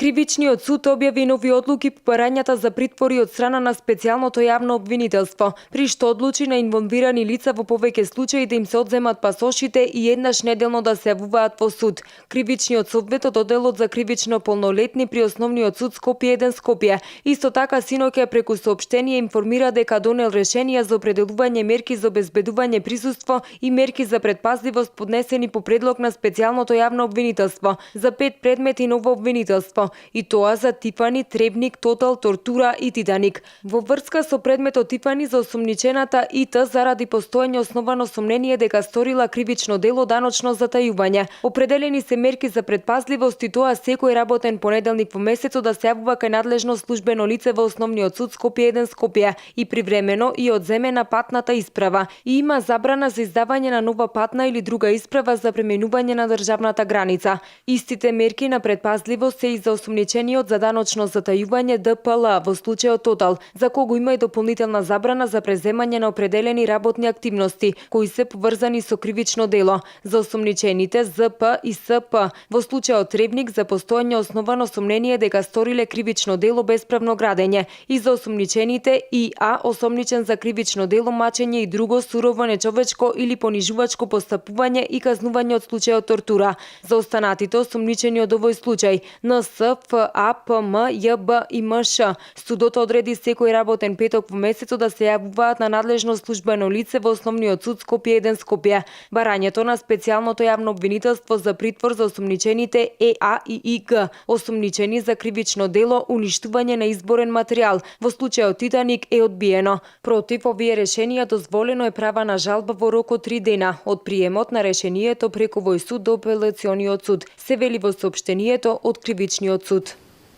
Кривичниот суд објави нови одлуки по барањата за притвори од страна на специјалното јавно обвинителство, при што одлучи на инволвирани лица во повеќе случаи да им се одземат пасошите и еднаш неделно да се јавуваат во суд. Кривичниот совет од одделот за кривично полнолетни при Основниот суд Скопје 1 Скопје исто така синоќа преку соопштение информира дека донел решенија за определување мерки за обезбедување присуство и мерки за предпазливост поднесени по предлог на специјалното јавно обвинителство за 5 предмети ново обвинителство, и тоа за Тифани, Требник, Тотал, Тортура и Титаник. Во врска со предметот Тифани за осумничената ИТ заради постоење основано сомнение дека сторила кривично дело даночно затајување. Определени се мерки за предпазливост и тоа секој работен понеделник во месецот да се јавува кај надлежно службено лице во Основниот суд Скопје 1 Скопје и привремено и одземена патната исправа. И има забрана за издавање на нова патна или друга исправа за преминување на државната граница. Истите мерки на предпазливост се и за осумничениот за даночно затајување ДПЛ во случајот Тотал, за кого има и дополнителна забрана за преземање на определени работни активности кои се поврзани со кривично дело, за осумничените ЗП и СП во случајот Требник за постоење основано сомнение дека сториле кривично дело бесправно градење и за осумничените ИА осомничен за кривично дело мачење и друго сурово нечовечко или понижувачко постапување и казнување од случајот тортура. За останатите осумничени од овој случај НС, ФА, ПМ, ЈБ и МШ, судот одреди секој работен петок во месецот да се јавуваат на надлежно службено лице во Основниот суд Скопје 1 Скопје. Барањето на специјалното јавно обвинителство за притвор за осумничените ЕА и ИГ, осумничени за кривично дело уништување на изборен материјал, во случајот Титаник е одбиено. Против овие решенија дозволено е права на жалба во рок од 3 дена од приемот на решението преку овој суд до апелациониот суд, се вели во соопштението од Кривичниот суд.